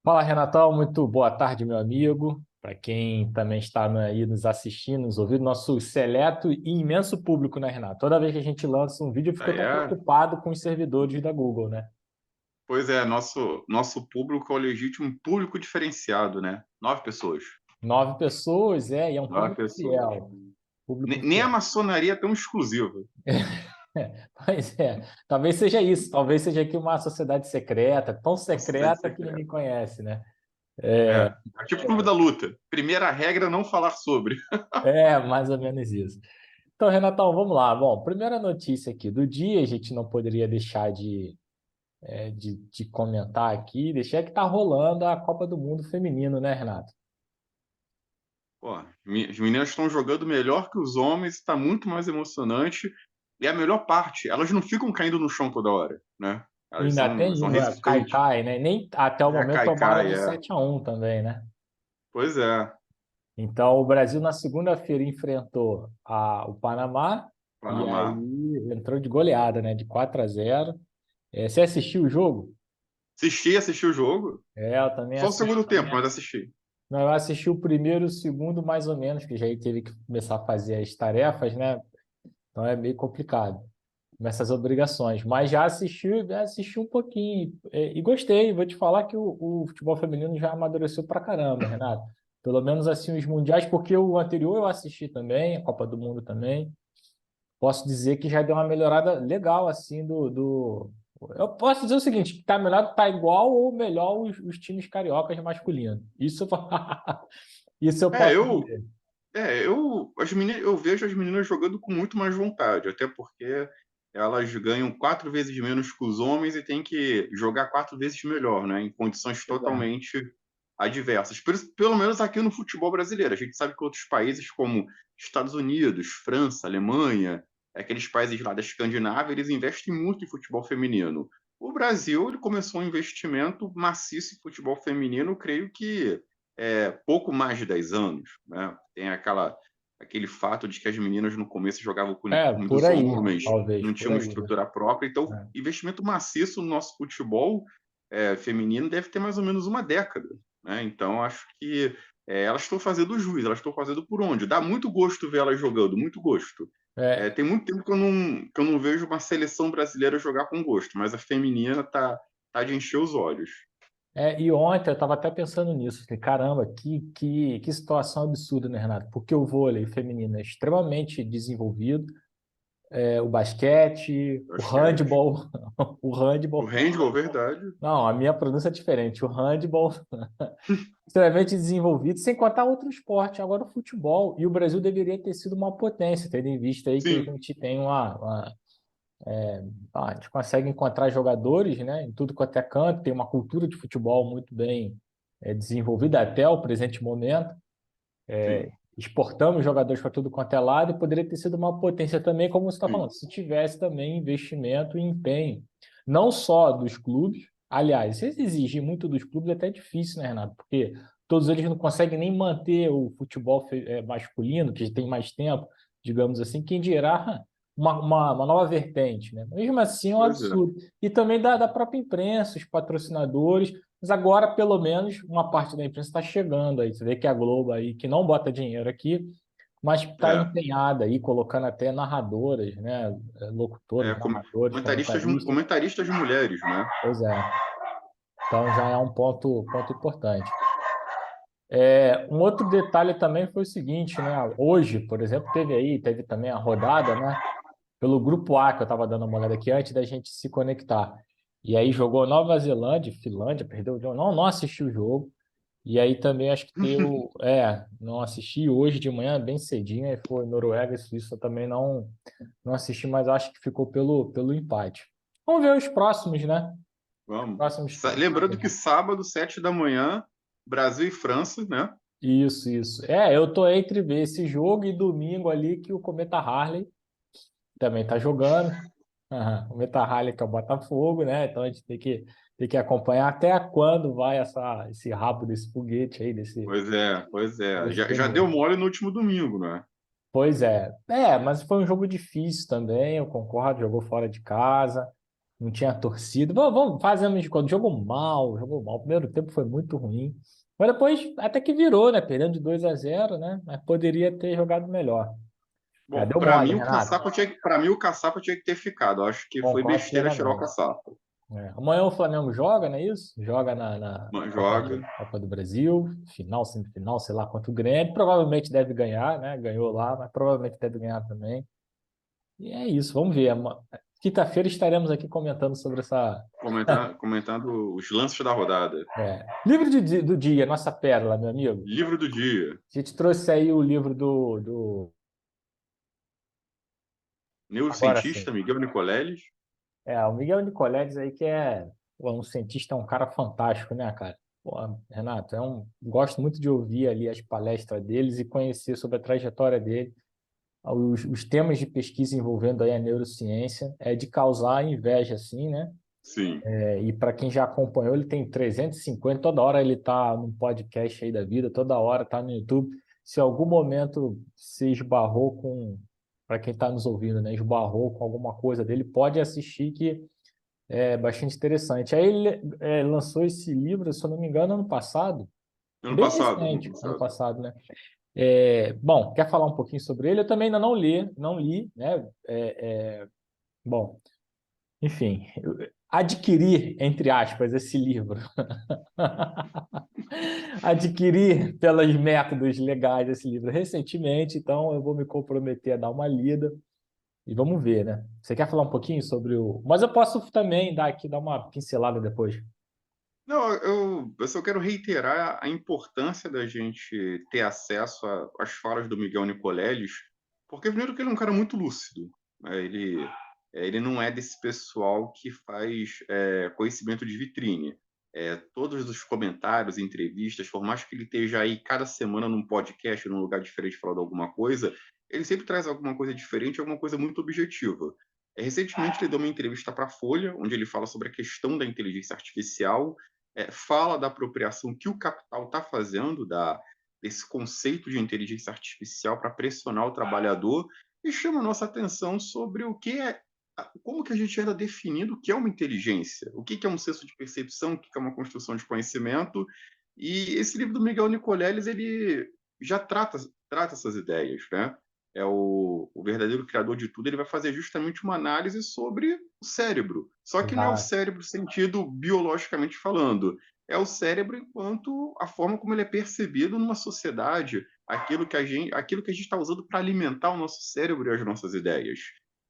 Fala, Renatão, muito boa tarde, meu amigo. Para quem também está aí nos assistindo, nos ouvindo, nosso seleto e imenso público, né, Renato? Toda vez que a gente lança um vídeo, eu fico Ah, até é? preocupado com os servidores da Google, né? Pois é, nosso público é o legítimo público diferenciado, né? 9 pessoas. 9 pessoas, e é um 9 público pessoas. fiel. Público Nem a fiel. maçonaria é tão exclusiva. Pois é, talvez seja isso, talvez seja aqui uma sociedade secreta, tão Uma sociedade secreta que secreta. ninguém conhece, né? É tipo o Clube da Luta. Primeira regra, não falar sobre. Mais ou menos isso. Então, Renatão, vamos lá. Bom, primeira notícia aqui do dia, a gente não poderia deixar de comentar aqui, deixar que tá rolando a Copa do Mundo feminino, né, Renato? Pô, as meninas estão jogando melhor que os homens, está muito mais emocionante. E a melhor parte, elas não ficam caindo no chão toda hora, né? E Elas ainda são, tem são a Kai resistentes. Kai, né? Nem até o É a momento Kai tomaram Kai, de é. 7-1 também, né? Pois é. Então, o Brasil na segunda-feira enfrentou o Panamá e Panamá. aí entrou de goleada, né? De 4-0. Você assistiu o jogo? Assisti o jogo. Eu também Só o segundo assisti. tempo, mas assisti. Não, eu assisti o primeiro e o segundo mais ou menos, que já aí teve que começar a fazer as tarefas, né? Então é meio complicado nessas obrigações. Mas já assisti um pouquinho e gostei. Vou te falar que o futebol feminino já amadureceu pra caramba, Renato. Pelo menos assim os mundiais, porque o anterior eu assisti também, a Copa do Mundo também. Posso dizer que já deu uma melhorada legal assim do. Eu posso dizer o seguinte, que tá melhor, tá igual ou melhor os times cariocas masculinos. Isso, isso eu É, posso eu, dizer. eu vejo as meninas jogando com muito mais vontade, até porque elas ganham 4 vezes menos que os homens e têm que jogar 4 vezes melhor, né? Em condições Exato. totalmente adversas. Pelo menos aqui no futebol brasileiro. A gente sabe que outros países, como Estados Unidos, França, Alemanha, aqueles países lá da Escandinávia, eles investem muito em futebol feminino. O Brasil, ele começou um investimento maciço em futebol feminino, creio que pouco mais de 10 anos, né? Tem aquele fato de que as meninas no começo jogavam com Por muitos aí, homens, talvez, não por tinham uma aí, né? estrutura própria, então É. investimento maciço no nosso futebol feminino deve ter mais ou menos uma década, né? Então acho que elas estão fazendo jus, elas estão fazendo por onde? Dá muito gosto ver elas jogando, muito gosto. É, Tem muito tempo que eu não vejo uma seleção brasileira jogar com gosto, mas a feminina tá de encher os olhos. e ontem eu estava até pensando nisso. Falei, caramba, que situação absurda, né, Renato? Porque o vôlei feminino é extremamente desenvolvido, o basquete, o Basquete. handball, o O handball. handball, verdade. Não, a minha pronúncia é diferente. O handball extremamente desenvolvido, sem contar outro esporte, agora o futebol. E o Brasil deveria ter sido uma potência, tendo em vista aí que a Sim, gente tem a gente consegue encontrar jogadores, né, em tudo quanto é canto, tem uma cultura de futebol muito bem desenvolvida até o presente momento. sim, Exportamos jogadores para tudo quanto é lado e poderia ter sido uma potência também, como você está sim. falando, se tivesse também investimento e empenho, não só dos clubes. Aliás, se exigir muito dos clubes é até difícil, né, Renato? Porque todos eles não conseguem nem manter o futebol masculino, que tem mais tempo, digamos assim, quem dirá uma nova vertente, né? Mesmo assim, é um Pois é. absurdo. E também da própria imprensa, os patrocinadores, mas agora, pelo menos, uma parte da imprensa está chegando aí. Você vê que a Globo aí, que não bota dinheiro aqui, mas está É, empenhada aí, colocando até narradoras, né? é, Locutores, com- narradores, comentaristas, comentaristas. comentaristas mulheres, né? Pois é. Então já é um ponto importante. Um outro detalhe também foi o seguinte, né? Hoje, por exemplo, teve também a rodada, né? Pelo grupo A, que eu estava dando uma olhada aqui antes da gente se conectar. E aí jogou Nova Zelândia, Finlândia, perdeu o jogo. Não assisti o jogo. E aí também acho que deu. Não assisti hoje de manhã, bem cedinho, aí foi Noruega e Suíça, eu também não assisti, mas acho que ficou pelo empate. Vamos ver os próximos, né? Vamos. Próximos. Lembrando que sábado, 7 da manhã, Brasil e França, né? Isso. Eu tô entre ver esse jogo e domingo ali que o Cometa Harley também tá jogando. O Cometa Harley que é o Botafogo, né? Então a gente tem que acompanhar até quando vai esse rabo desse foguete aí, Pois é. desse Já deu demônio. mole no último domingo, né? Pois é. Mas foi um jogo difícil também, eu concordo, jogou fora de casa. não tinha torcida. Fazemos de conta. Jogou mal, jogou mal. O primeiro tempo foi muito ruim. Mas depois até que virou, né? Perdendo de 2-0, né? Mas poderia ter jogado melhor. Bom, Deu mole, Renato. para mim o Caçapa tinha que ter ficado. Eu acho que foi Concordo besteira tirar o plenamente. Caçapa. Amanhã o Flamengo joga, não é isso? Joga na Mas Copa joga. Copa do Brasil, final, semifinal, sei lá quanto o Grêmio. Provavelmente deve ganhar, né? Ganhou lá, mas provavelmente deve ganhar também. E é isso, vamos ver. Quinta-feira estaremos aqui comentando sobre essa. Comentando os lances da rodada. Livro do dia, nossa pérola, meu amigo. Livro do dia. A gente trouxe aí o livro do... Agora sim. Neurocientista Miguel Nicoleles. O Miguel Nicoledes aí, que um cientista, é um cara fantástico, né, cara? Pô, Renato, gosto muito de ouvir ali as palestras deles e conhecer sobre a trajetória dele. Os temas de pesquisa envolvendo aí a neurociência é de causar inveja, assim, né? Sim. E para quem já acompanhou, ele tem 350, toda hora ele está num podcast aí da vida, toda hora está no YouTube. Se em algum momento se esbarrou para quem está nos ouvindo, né, esbarrou com alguma coisa dele, pode assistir que é bastante interessante. Aí ele lançou esse livro, se eu não me engano, ano passado, Ano bem passado. recente, ano passado, né? Bom, quer falar um pouquinho sobre ele? Eu também ainda não li, né? Bom, enfim, adquirir, entre aspas, esse livro. Adquirir pelos métodos legais esse livro recentemente, então eu vou me comprometer a dar uma lida e vamos ver, né? Você quer falar um pouquinho sobre o... Mas eu posso também dar uma pincelada depois. Não, eu só quero reiterar a importância da gente ter acesso às falas do Miguel Nicoleles, porque, primeiro, que ele é um cara muito lúcido. Né? Ele não é desse pessoal que faz conhecimento de vitrine. Todos os comentários, entrevistas, por mais que ele esteja aí cada semana num podcast, num lugar diferente, falando alguma coisa, ele sempre traz alguma coisa diferente, alguma coisa muito objetiva. Recentemente, ele deu uma entrevista para a Folha, onde ele fala sobre a questão da inteligência artificial, fala da apropriação que o capital está fazendo desse conceito de inteligência artificial para pressionar o trabalhador e chama a nossa atenção sobre como que a gente anda definindo o que é uma inteligência, o que é um senso de percepção, o que é uma construção de conhecimento. E esse livro do Miguel Nicoleles, ele já trata essas ideias, né? O verdadeiro criador de tudo, ele vai fazer justamente uma análise sobre o cérebro. Só que não é o Exato. cérebro sentido biologicamente falando, é o cérebro enquanto a forma como ele é percebido numa sociedade, aquilo que a gente está usando para alimentar o nosso cérebro e as nossas ideias.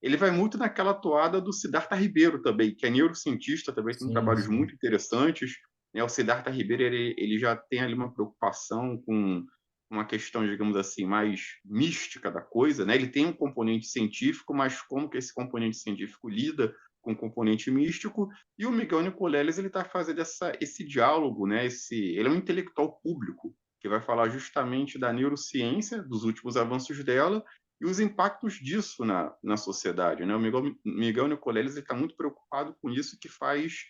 Ele vai muito naquela toada do Siddhartha Ribeiro também, que é neurocientista, também tem Sim, trabalhos sim. muito interessantes. O Siddhartha Ribeiro ele já tem ali uma preocupação com uma questão, digamos assim, mais mística da coisa, né? Ele tem um componente científico, mas como que esse componente científico lida com o componente místico? E o Miguel Nicoleles ele está fazendo esse diálogo, né? Ele é um intelectual público que vai falar justamente da neurociência, dos últimos avanços dela e os impactos disso na sociedade, né? O Miguel Nicoleles está muito preocupado com isso, que faz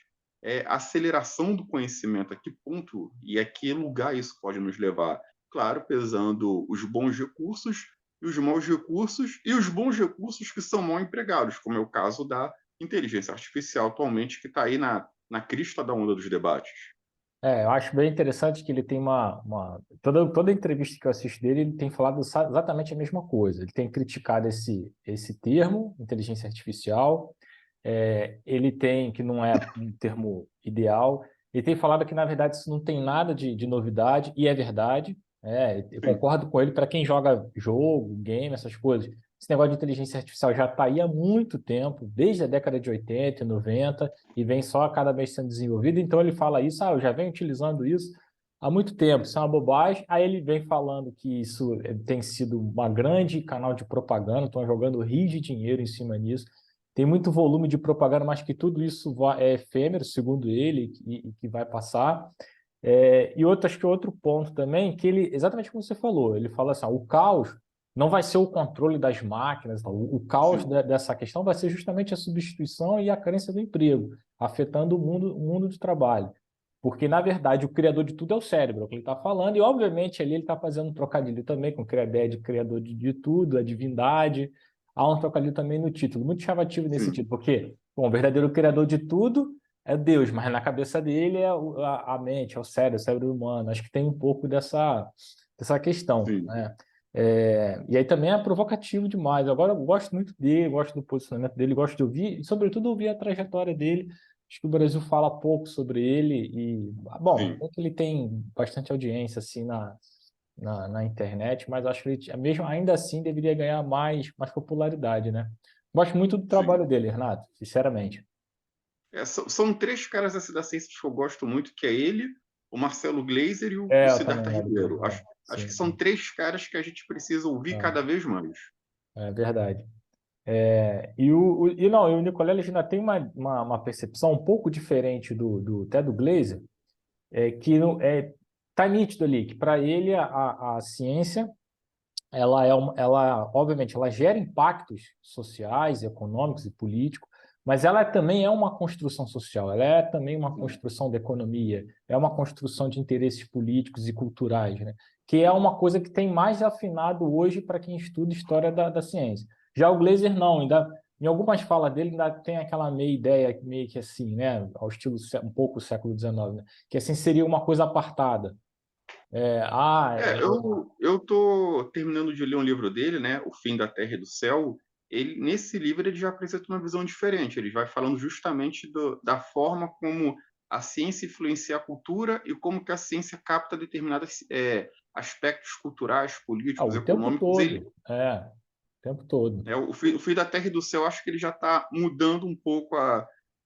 aceleração do conhecimento, a que ponto e a que lugar isso pode nos levar. Claro, pesando os bons recursos e os maus recursos, e os bons recursos que são mal empregados, como é o caso da inteligência artificial atualmente, que está aí na crista da onda dos debates. Eu acho bem interessante que ele tem toda entrevista que eu assisto dele, ele tem falado exatamente a mesma coisa. Ele tem criticado esse termo, inteligência artificial. Ele tem, que não é um termo ideal, ele tem falado que, na verdade, isso não tem nada de novidade, e é verdade. Eu Sim. concordo com ele para quem joga jogo, game, essas coisas. Esse negócio de inteligência artificial já está aí há muito tempo, desde a década de 80 e 90, e vem só a cada vez sendo desenvolvido. Então ele fala isso, eu já venho utilizando isso há muito tempo, isso é uma bobagem. Aí ele vem falando que isso tem sido uma grande canal de propaganda, estão jogando rios de dinheiro em cima disso. Tem muito volume de propaganda, mas que tudo isso é efêmero, segundo ele, e que vai passar. Acho que outro ponto também, que ele, exatamente como você falou, ele fala assim, o caos não vai ser o controle das máquinas, não. O caos dessa questão vai ser justamente a substituição e a carência do emprego, afetando o mundo de trabalho. Porque, na verdade, o criador de tudo é o cérebro, é o que ele está falando, e, obviamente, ali ele está fazendo um trocadilho também com a ideia de criador de tudo, a divindade. Há um trocadilho também no título, muito chamativo nesse Sim. título, porque Bom, o verdadeiro criador de tudo é Deus, mas na cabeça dele é a mente, é o cérebro humano. Acho que tem um pouco dessa questão, Sim, né? E aí também é provocativo demais. Agora eu gosto muito dele, gosto do posicionamento dele, gosto de ouvir, e sobretudo ouvir a trajetória dele. Acho que o Brasil fala pouco sobre ele e, bom, sim, é que ele tem bastante audiência assim na internet, mas acho que ele, mesmo ainda assim deveria ganhar mais popularidade, né? Gosto muito do sim. trabalho dele, Renato, sinceramente. São três caras da ciência que eu gosto muito, que é ele, o Marcelo Gleiser e o Eu também Siddhartha gosto dele. Ribeiro. Acho que Sim, são sim, três caras que a gente precisa ouvir cada vez mais. é verdade. E não, e o Nicolella ainda tem uma percepção um pouco diferente até do Glaser, que tá nítido ali, que para ele a ciência ela obviamente ela gera impactos sociais, econômicos e políticos, mas ela também é uma construção social, ela é também uma construção da economia, é uma construção de interesses políticos e culturais, né? Que é uma coisa que tem mais afinado hoje para quem estuda história da ciência. Já o Glaser não, ainda em algumas falas dele ainda tem aquela meia ideia meio que assim, né, ao estilo um pouco século XIX, né? Que assim seria uma coisa apartada. É, ah, é, Eu tô terminando de ler um livro dele, né, O Fim da Terra e do Céu. Nesse livro ele já apresenta uma visão diferente. Ele vai falando justamente da forma como a ciência influencia a cultura e como que a ciência capta determinados aspectos culturais, políticos, o tempo econômicos. todo, o tempo todo. O Fim da Terra e do Céu, acho que ele já está mudando um pouco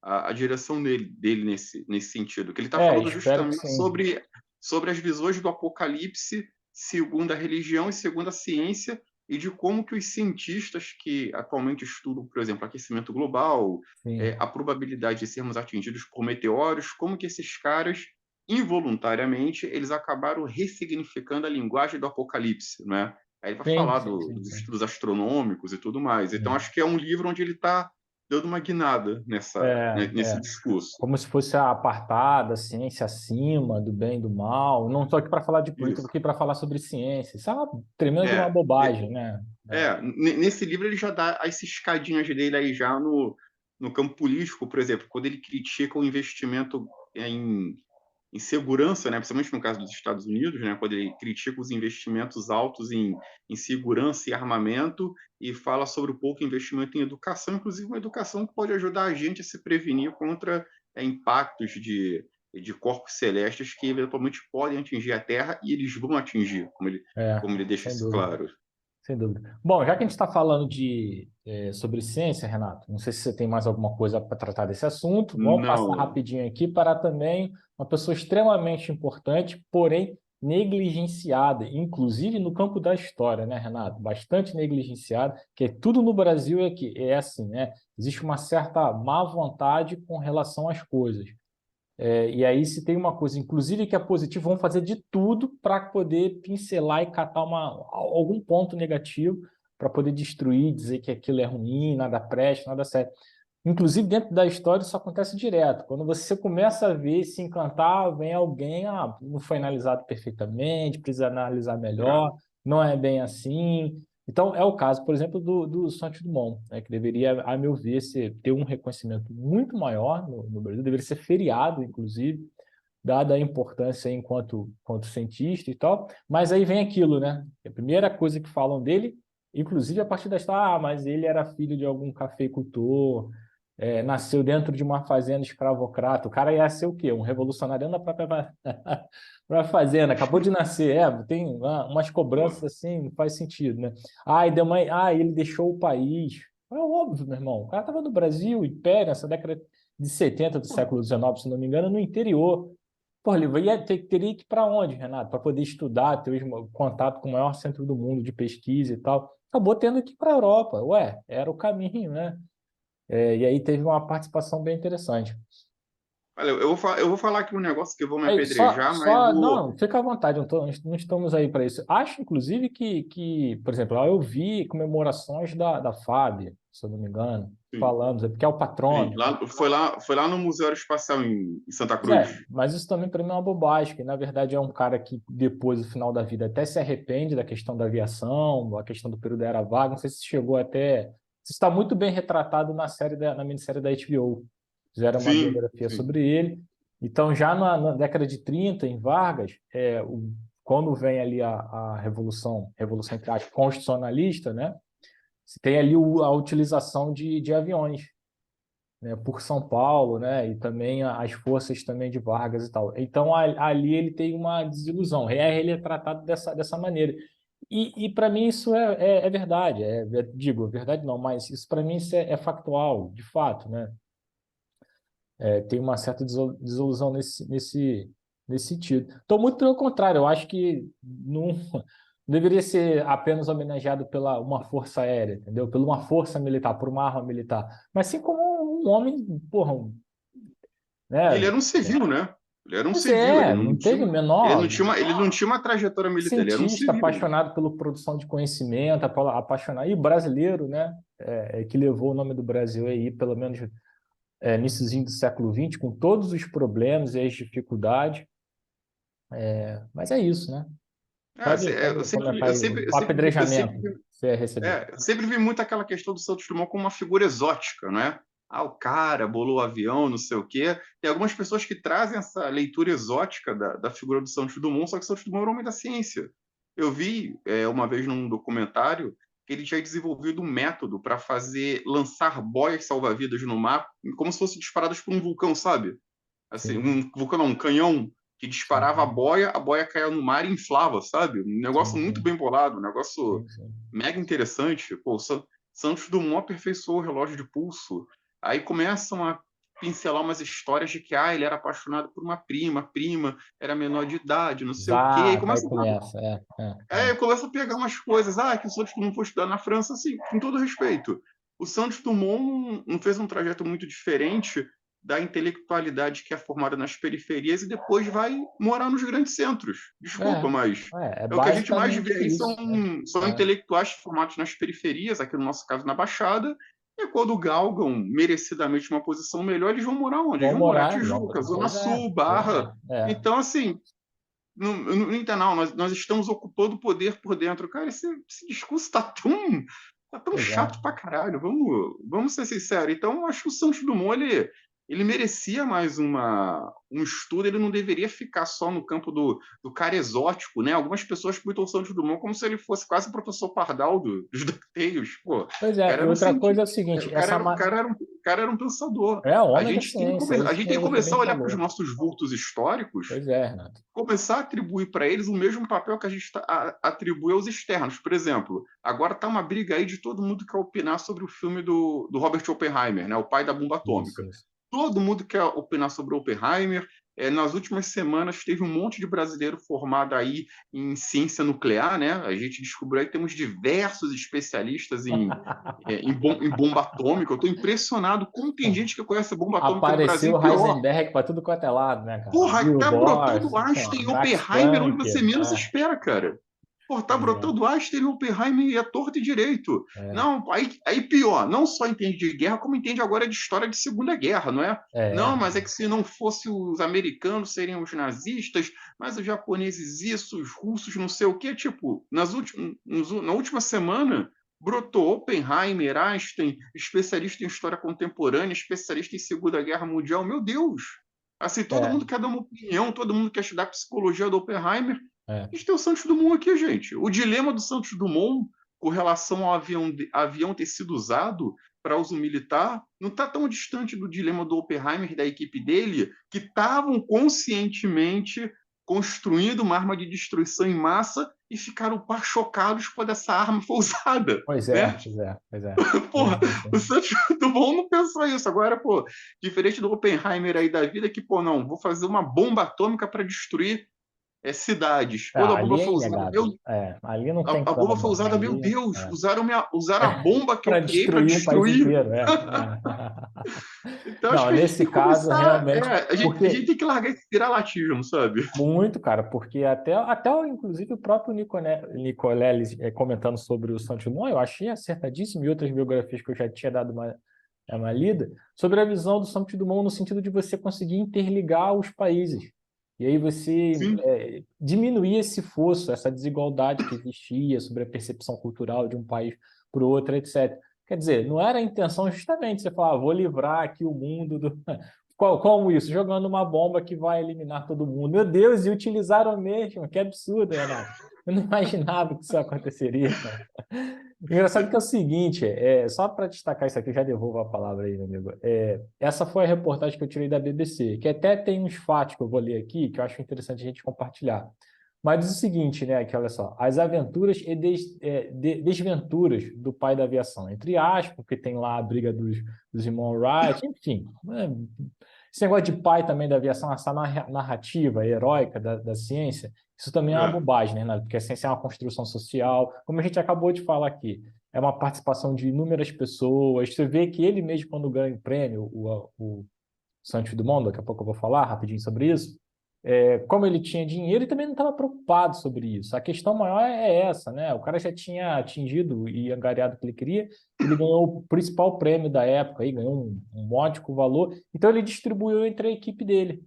a direção dele nesse sentido, que ele está falando Espero que justamente sim. sobre as visões do apocalipse segundo a religião e segundo a ciência, e de como que os cientistas que atualmente estudam, por exemplo, aquecimento global, Sim, a probabilidade de sermos atingidos por meteoros, como que esses caras, involuntariamente, eles acabaram ressignificando a linguagem do apocalipse, né? Aí ele vai sim, falar sim, sim, dos sim. estudos astronômicos e tudo mais. Então, Sim. acho que é um livro onde ele está dando uma guinada nesse É. discurso. Como se fosse a apartada, a ciência acima do bem e do mal. Não estou aqui para falar de política, estou Isso. aqui para falar sobre ciência. Isso é uma tremenda de uma É, bobagem, né? nesse livro ele já dá as escadinhas dele aí já no campo político, por exemplo, quando ele critica o investimento em segurança, né, principalmente no caso dos Estados Unidos, né, quando ele critica os investimentos altos em segurança e armamento e fala sobre o pouco investimento em educação, inclusive uma educação que pode ajudar a gente a se prevenir contra impactos de corpos celestes que eventualmente podem atingir a Terra e eles vão atingir, como ele deixa Sem isso dúvida. claro. Sem dúvida. Bom, já que a gente está falando sobre ciência, Renato, não sei se você tem mais alguma coisa para tratar desse assunto, vamos passar Não, rapidinho aqui para também uma pessoa extremamente importante, porém negligenciada, inclusive no campo da história, né, Renato? Bastante negligenciada, que tudo no Brasil é assim, né? Existe uma certa má vontade com relação às coisas. E aí, se tem uma coisa, inclusive, que é positiva, vão fazer de tudo para poder pincelar e catar algum ponto negativo para poder destruir, dizer que aquilo é ruim, nada presta, nada serve. Inclusive, dentro da história, isso acontece direto. Quando você começa a ver, se encantar, vem alguém, não foi analisado perfeitamente, precisa analisar melhor, não é bem assim. Então, é o caso, por exemplo, do Santos Dumont, né, que deveria, a meu ver, ter um reconhecimento muito maior no Brasil, deveria ser feriado, inclusive, dada a importância enquanto cientista e tal. Mas aí vem aquilo, né? A primeira coisa que falam dele, inclusive a partir da história, mas ele era filho de algum cafeicultor, nasceu dentro de uma fazenda escravocrata. O cara ia ser o quê? Um revolucionário dentro da própria pra fazenda, acabou de nascer. Tem umas cobranças assim, não faz sentido, né? Ele deixou o país. É óbvio, meu irmão. O cara estava no Brasil, Império, nessa década de 70 do século XIX, se não me engano, no interior. Pô, ele teria que ir para onde, Renato? Para poder estudar, ter contato com o maior centro do mundo de pesquisa e tal. Acabou tendo que ir para a Europa. Ué, era o caminho, né? E aí teve uma participação bem interessante. olha, eu vou falar aqui um negócio que eu vou me apedrejar, mas Não, fica à vontade, não estamos aí para isso. Acho, inclusive, por exemplo, lá eu vi comemorações da FAB, se eu não me engano, sim, falando, porque é o sim, patrono. foi lá no Museu Aeroespacial em Santa Cruz. Mas isso também para mim é uma bobagem, que na verdade é um cara que depois, no final da vida, até se arrepende da questão da aviação, a questão do período da era vaga. Não sei se chegou até está muito bem retratado na minissérie da HBO. Fizeram uma Sim, biografia sim. sobre ele. Então, já na década de 30, em Vargas, quando vem ali a revolução entre aspas, constitucionalista, né? Você tem ali a utilização de aviões, né, por São Paulo, né, e também as forças também de Vargas e tal. Então, ali ele tem uma desilusão. Ele é tratado dessa maneira. E para mim isso é verdade. Digo, verdade não, mas isso para mim isso é factual, de fato, né? Tem uma certa desilusão nesse sentido. Então, muito pelo contrário, eu acho que não deveria ser apenas homenageado pela uma força aérea, entendeu? Por uma força militar, por uma arma militar, mas sim como um homem, porra, E ele né? era um civil, né? Ele era um Pois civil, ele não não tinha teve o uma, ele não menor tinha uma, ele não tinha uma trajetória militar, ele era um cientista civil. apaixonado pela produção de conhecimento, apaixonado, e brasileiro, né? Que levou o nome do Brasil aí, pelo menos iníciozinho do século XX, com todos os problemas e as dificuldades. Mas é isso, né? Eu Pode sempre, comentar eu aí sempre, eu o sempre, vi- eu sempre, apedrejamento vi- que você recebeu. eu sempre vi muito aquela questão do Santos Dumont como uma figura exótica, não é? Ah, o cara bolou o avião, não sei o quê. Tem algumas pessoas que trazem essa leitura exótica da figura do Santos Dumont, só que o Santos Dumont era um homem da ciência. Eu vi uma vez num documentário que ele tinha desenvolvido um método para lançar boias salva-vidas no mar, como se fossem disparadas por um vulcão, sabe? Assim, Sim, um vulcão, não, um canhão que sim, disparava a boia caía no mar e inflava, sabe? Um negócio sim, muito sim, bem bolado, um negócio sim, sim. mega interessante. Pô, Santos Dumont aperfeiçoou o relógio de pulso. Aí começam a pincelar umas histórias de que ele era apaixonado por uma prima, a prima era menor de idade, não sei o quê. Exato, aí começa. Aí começa a pegar umas coisas. Que o Santos Dumont foi estudar na França, assim, com todo respeito. O Santos Dumont não fez um trajeto muito diferente da intelectualidade que é formada nas periferias e depois vai morar nos grandes centros. Desculpa, mas é o que a gente mais Basicamente vê é aí isso, né? são intelectuais formados nas periferias, aqui no nosso caso na Baixada, e quando galgam merecidamente uma posição melhor, eles vão morar onde? Eles Vamos vão morar morar, vamos. Tijuca, Zona Pois é, Sul, pois Barra. é. Então, assim, não entendo, não. Nós estamos ocupando o poder por dentro. Cara, esse discurso tá tão Pois é. chato pra caralho. Vamos ser sinceros. Então, eu acho que o Santos Dumont, ele merecia mais um estudo. Ele não deveria ficar só no campo do cara exótico, né? Algumas pessoas pintam o Santos Dumont como se ele fosse quase o professor Pardal dos DuckTales. Pô, o Pois cara é, e era um outra coisa é cientista. o seguinte, O cara era um pensador. é o A homem da gente tem que, ciência, é a isso gente que tem que você começar bem a olhar para os falou. nossos vultos históricos, Pois é, Renato. começar a atribuir para eles o mesmo papel que a gente atribui aos externos. Por exemplo, agora está uma briga aí de todo mundo que quer opinar sobre o filme do Robert Oppenheimer, né, o pai da bomba Isso, atômica. isso. Todo mundo quer opinar sobre Oppenheimer. Nas últimas semanas teve um monte de brasileiro formado aí em ciência nuclear, né? A gente descobriu aí que temos diversos especialistas em bomba atômica. Eu estou impressionado como tem gente que conhece a bomba atômica no Brasil. Apareceu E o pior, Heisenberg para tudo quanto é lado, né, cara? porra, Neil tá Bohr, brotando Einstein e Max Oppenheimer onde Planck, você menos espera, cara. Pô, tá pois é, brotando Einstein e Oppenheimer e é torto e direito. é, Não, aí pior, não só entende de guerra, como entende agora de história de Segunda Guerra, não é? Não, mas é que se não fosse os americanos, seriam os nazistas, mas os japoneses isso, os russos não sei o quê. Tipo, na última semana, brotou Oppenheimer, Einstein, especialista em história contemporânea, especialista em Segunda Guerra Mundial. Meu Deus! Assim, todo é, mundo quer dar uma opinião, todo mundo quer estudar psicologia do Oppenheimer. é. A gente tem o Santos Dumont aqui, gente. O dilema do Santos Dumont com relação ao avião ter sido usado para uso militar não está tão distante do dilema do Oppenheimer e da equipe dele, que estavam conscientemente construindo uma arma de destruição em massa e ficaram chocados quando essa arma foi usada, Pois é, né? pois é, pois é. Sim, Porra, sim, o sim. Santos Dumont não pensou isso. Agora, pô, diferente do Oppenheimer aí da vida, que, pô, não, vou fazer uma bomba atômica para destruir cidades. Quando a bomba Ali é foi usada, inegável. Ali não tem a bomba foi como. usada, meu Ali Deus, usaram a bomba que eu para criei para destruir um país destruir. inteiro. Então, acho Não, que a gente nesse tem que caso, começar. realmente, A gente porque tem que largar esse viralatismo, sabe? muito, cara, porque inclusive, o próprio Nicoleles comentando sobre o Santos Dumont, eu achei acertadíssimo, e outras biografias que eu já tinha dado uma lida, sobre a visão do Santos Dumont no sentido de você conseguir interligar os países. E aí você Sim. diminuir esse fosso, essa desigualdade que existia sobre a percepção cultural de um país para o outro, etc. Quer dizer, não era a intenção justamente você falar, vou livrar aqui o mundo do... Como isso? Jogando uma bomba que vai eliminar todo mundo. Meu Deus, e utilizaram mesmo. Que absurdo, Renato. Eu não imaginava que isso aconteceria, cara. Engraçado que é o seguinte, só para destacar isso aqui, eu já devolvo a palavra aí, meu amigo. Essa foi a reportagem que eu tirei da BBC, que até tem uns fatos que eu vou ler aqui, que eu acho interessante a gente compartilhar. Mas diz o seguinte, né, que olha só, as aventuras e desventuras do pai da aviação, entre aspas, porque tem lá a briga dos irmãos Wright, enfim. Né, esse negócio de pai também da aviação, essa narrativa heróica da ciência, isso também é uma bobagem, né, Renato? Porque a ciência é uma construção social, como a gente acabou de falar aqui, é uma participação de inúmeras pessoas. Você vê que ele mesmo, quando ganha o prêmio, o Santos Dumont, daqui a pouco eu vou falar rapidinho sobre isso, como ele tinha dinheiro, ele também não estava preocupado sobre isso. A questão maior é essa, né? O cara já tinha atingido e angariado o que ele queria, ele ganhou o principal prêmio da época, aí, ganhou um módico valor, então ele distribuiu entre a equipe dele.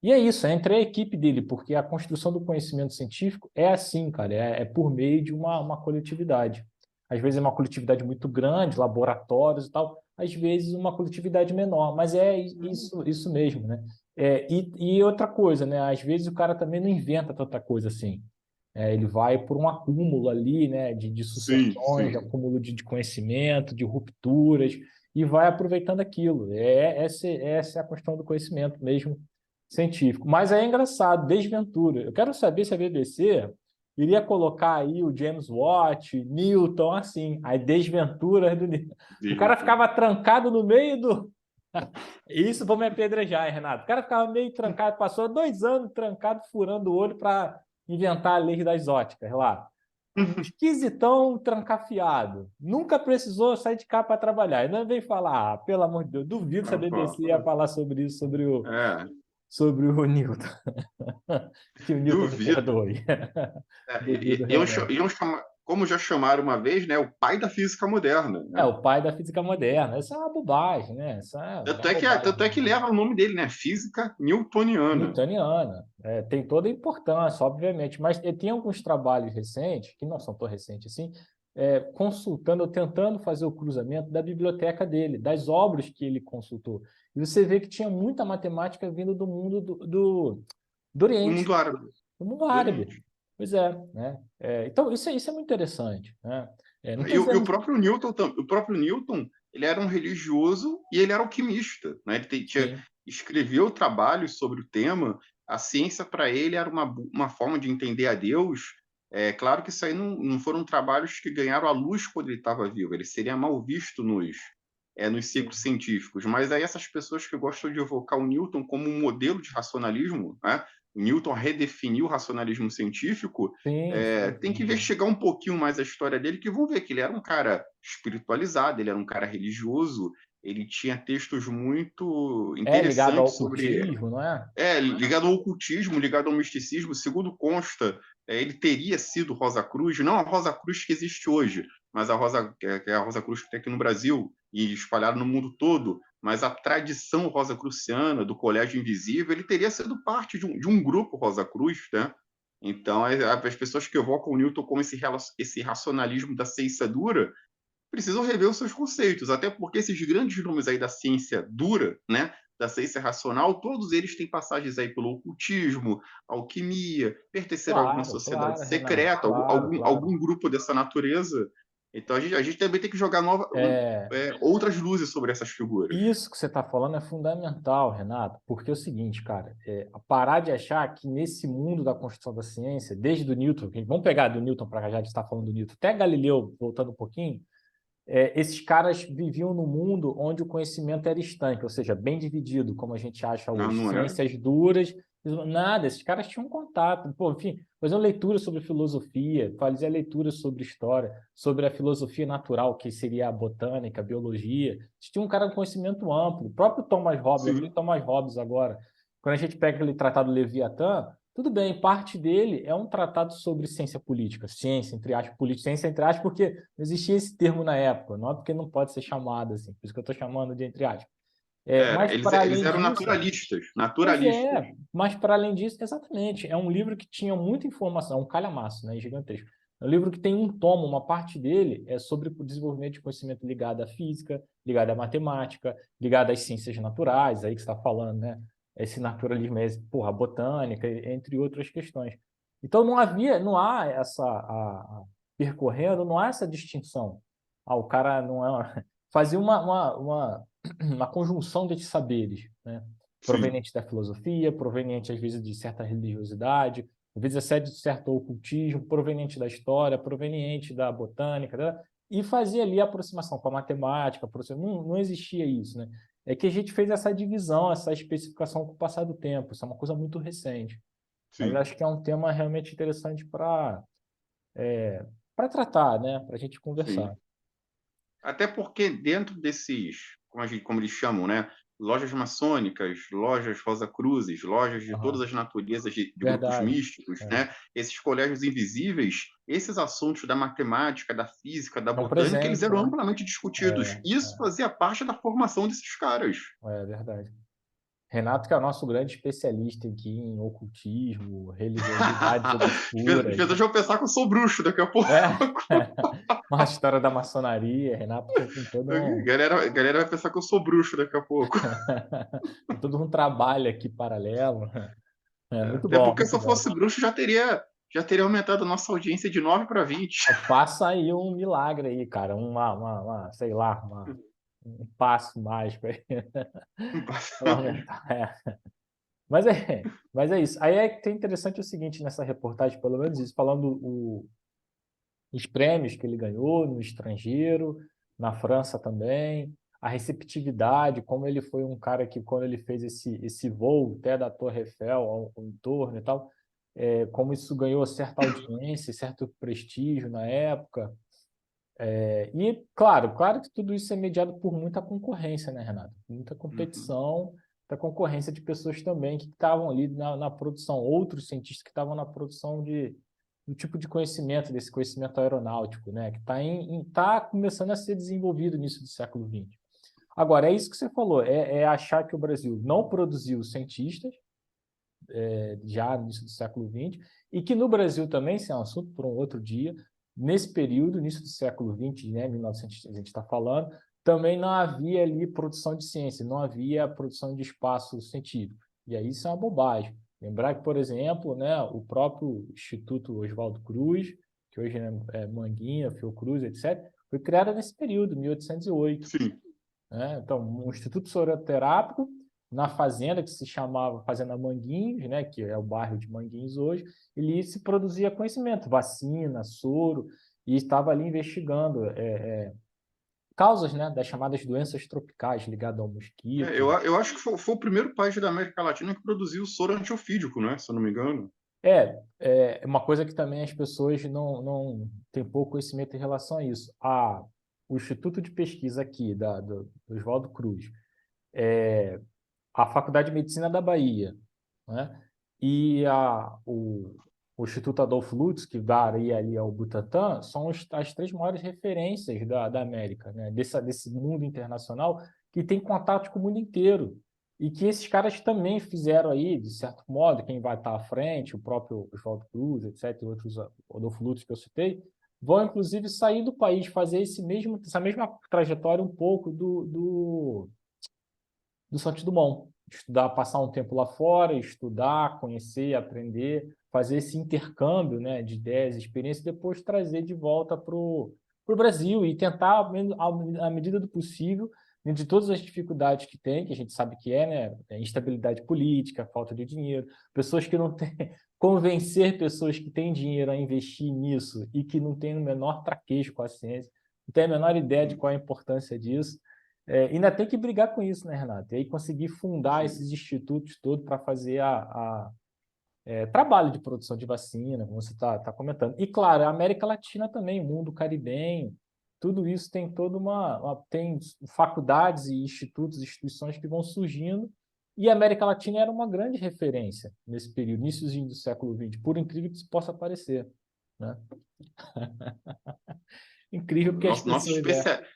E é isso, é entre a equipe dele, porque a construção do conhecimento científico é assim, cara, é por meio de uma coletividade. Às vezes é uma coletividade muito grande, laboratórios e tal, às vezes uma coletividade menor, mas é isso mesmo, né? E outra coisa, né? Às vezes o cara também não inventa tanta coisa assim. Ele vai por um acúmulo ali, né? De Sim, sucessões, de sim. acúmulo de conhecimento, de rupturas, e vai aproveitando aquilo. Essa é a questão do conhecimento mesmo científico. Mas é engraçado, desventura. Eu quero saber se a BBC iria colocar aí o James Watt, Newton, assim, as desventuras do Newton. O cara ficava trancado no meio do. Isso, vou me apedrejar, hein, Renato. O cara ficava meio trancado, passou 2 anos trancado, furando o olho para inventar a lei das óticas lá. Esquisitão trancafiado. Nunca precisou sair de cá para trabalhar. Ainda veio falar, pelo amor de Deus, duvido se a BBC ia falar sobre isso, É, sobre o Newton. Que o Newton me duvido. perdoe. Duvido Iam, realmente. iam chamar, como já chamaram uma vez, né, o pai da física moderna, né? O pai da física moderna. Isso é uma bobagem, né? Isso é uma Tanto é que bobagem. leva o nome dele, né? Física newtoniana. Newtoniana. Tem toda a importância, obviamente, mas tem alguns trabalhos recentes, que não são tão recentes assim, consultando, tentando fazer o cruzamento da biblioteca dele, das obras que ele consultou. E você vê que tinha muita matemática vindo do mundo do No Oriente, mundo árabe. do mundo Do árabe. Oriente. Pois é, né? Então, isso é muito interessante, né? Não estou E o dizendo. próprio Newton, ele era um religioso e ele era alquimista, né? Sim, Escreveu trabalhos sobre o tema. A ciência para ele era uma forma de entender a Deus. É claro que isso aí não foram trabalhos que ganharam a luz quando ele estava vivo. Ele seria mal visto nos ciclos sim, científicos. Mas aí essas pessoas que gostam de evocar o Newton como um modelo de racionalismo, né? O Newton redefiniu o racionalismo científico. sim, sim, Tem que sim. investigar um pouquinho mais a história dele, que vão ver que ele era um cara espiritualizado, ele era um cara religioso, ele tinha textos muito Ligado ao interessantes sobre ocultismo, não é? ligado ao ocultismo, ligado ao misticismo. Segundo consta, ele teria sido Rosa Cruz, não a Rosa Cruz que existe hoje, mas que é a Rosa Cruz que tem aqui no Brasil e espalhada no mundo todo, mas a tradição rosacruciana do Colégio Invisível, ele teria sido parte de um grupo Rosa Cruz, né? Então, as pessoas que evocam o Newton como esse racionalismo da ciência dura precisam rever os seus conceitos, até porque esses grandes nomes aí da ciência dura, né, da ciência racional, todos eles têm passagens aí pelo ocultismo, alquimia, pertencer a alguma Claro, sociedade claro, Renato, secreta, claro, claro. algum grupo dessa natureza. Então a gente também tem que jogar É, outras luzes sobre essas figuras. Isso que você está falando é fundamental, Renato, porque é o seguinte, cara, parar de achar que nesse mundo da construção da ciência, desde o Newton, vamos pegar do Newton para cá, já está falando do Newton, até Galileu, voltando um pouquinho, esses caras viviam num mundo onde o conhecimento era estanque, ou seja, bem dividido, como a gente acha Não, hoje. não é? Ciências duras, nada, esses caras tinham contato. Pô, enfim, faziam leitura sobre filosofia, fazia leitura sobre história, sobre a filosofia natural, que seria a botânica, a biologia. Eles tinham um cara com conhecimento amplo. O próprio Thomas Hobbes, eu li Sim. Thomas Hobbes agora. Quando a gente pega aquele tratado Leviatã, tudo bem, parte dele é um tratado sobre ciência política, ciência, entre aspas, política, ciência, entre aspas, porque não existia esse termo na época, não é porque não pode ser chamado assim, por isso que eu estou chamando de entre aspas. Mas para Eles além eram disso, naturalistas, pois naturalistas. mas para além disso, exatamente, é um livro que tinha muita informação, um calhamaço, né, gigantesco, É um livro que tem um tomo, uma parte dele é sobre o desenvolvimento de conhecimento ligado à física, ligado à matemática, ligado às ciências naturais, aí que você está falando, né? Esse naturalismo, porra, botânica, entre outras questões. Então não há percorrendo, não há essa distinção. O cara não é. Fazia uma conjunção de saberes, né? Sim, Proveniente da filosofia, proveniente, às vezes, de certa religiosidade, às vezes até de certo ocultismo, proveniente da história, proveniente da botânica, né? E fazia ali a aproximação com a matemática, não existia isso, né? É que a gente fez essa divisão, essa especificação com o passar do tempo, isso é uma coisa muito recente. Mas sim, acho que é um tema realmente interessante para tratar, né? Para a gente conversar. sim. Até porque dentro desses, como eles chamam, né? Lojas maçônicas, lojas Rosa-Cruzes, lojas de todas Aham. as naturezas de grupos Verdade. místicos, É. né? Esses colégios invisíveis, esses assuntos da matemática, da física, da Estão botânica, eles presentes, eram né? amplamente discutidos. É, Isso fazia parte da formação desses caras. é verdade. Renato, que é o nosso grande especialista aqui em ocultismo, religiosidades As obscuras, pessoas né? vão pensar que eu sou bruxo daqui a pouco. É, uma história da maçonaria. Renato tem A galera vai pensar que eu sou bruxo daqui a pouco. todo um trabalho aqui paralelo. É muito Até bom, porque se muito eu bom. fosse bruxo, já teria aumentado a nossa audiência de 9 para 20. Faça aí um milagre aí, cara, sei lá, um passo mágico aí para aumentar. Mas é isso. Aí é que tem interessante o seguinte nessa reportagem, pelo menos isso, falando os prêmios que ele ganhou no estrangeiro, na França também, a receptividade, como ele foi um cara que, quando ele fez esse voo até da Torre Eiffel ao entorno e tal, como isso ganhou certa audiência, certo prestígio na época. E, claro que tudo isso é mediado por muita concorrência, né, Renato? Muita Uhum. competição, muita concorrência de pessoas também que estavam ali na produção, outros cientistas que estavam na produção do tipo de conhecimento, desse conhecimento aeronáutico, né, que está começando a ser desenvolvido no início do século XX. Agora, é isso que você falou, é achar que o Brasil não produziu cientistas, já no início do século XX, e que no Brasil também, isso é um assunto para um outro dia, nesse período, início do século XX, né, 1900, a gente está falando, também não havia ali produção de ciência, não havia produção de espaço científico. E aí isso é uma bobagem. Lembrar que, por exemplo, né, o próprio Instituto Oswaldo Cruz, que hoje é Manguinha, Fiocruz, etc., foi criado nesse período, 1808. Sim, Né? Então, um instituto soroterápico na fazenda que se chamava Fazenda Manguinhos, né, que é o bairro de Manguinhos hoje, ele se produzia conhecimento, vacina, soro, e estava ali investigando causas, né, das chamadas doenças tropicais ligadas ao eu, mosquito. eu acho que foi o primeiro país da América Latina que produziu soro antiofídico, né? Se eu não me engano. É uma coisa que também as pessoas não têm pouco conhecimento em relação a isso. O Instituto de Pesquisa aqui, do Oswaldo Cruz, a Faculdade de Medicina da Bahia, né? E o Instituto Adolfo Lutz, que daria ali ao Butantan, são as três maiores referências da América, né? Desse mundo internacional que tem contato com o mundo inteiro. E que esses caras também fizeram aí, de certo modo, quem vai estar à frente, o próprio Oswaldo Cruz, etc., e outros, Adolfo Lutz que eu citei, vão inclusive sair do país, fazer essa mesma trajetória um pouco do Santos Dumont. Estudar, passar um tempo lá fora, estudar, conhecer, aprender, fazer esse intercâmbio, né, de ideias, experiências, e depois trazer de volta para o Brasil e tentar, à medida do possível, dentro de todas as dificuldades que tem, que a gente sabe que né, instabilidade política, falta de dinheiro, pessoas que não têm, convencer pessoas que têm dinheiro a investir nisso e que não têm o menor traquejo com a ciência, não têm a menor ideia de Sim, qual é a importância disso. Ainda tem que brigar com isso, né, Renato? E aí conseguir fundar sim. esses institutos todos para fazer trabalho de produção de vacina, como você está comentando. E, claro, a América Latina também, o mundo caribenho, tudo isso tem tem faculdades e institutos, instituições que vão surgindo, e a América Latina era uma grande referência nesse período, iníciozinho do século XX, por incrível que isso possa parecer, né? Incrível porque as pessoas...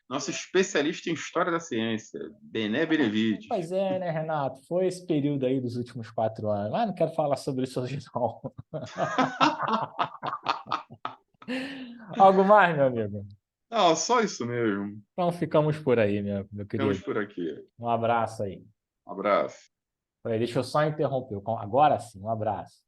Nosso especialista em história da ciência, Bené Benevides. Pois é, né, Renato? Foi esse período aí dos últimos 4 anos. Mas não quero falar sobre isso hoje, não. Algo mais, meu amigo? Não, só isso mesmo. Então ficamos por aí, meu Ficamos querido. por aqui. Um abraço aí. Abraço. Peraí, deixa eu só interromper. Agora sim, um abraço.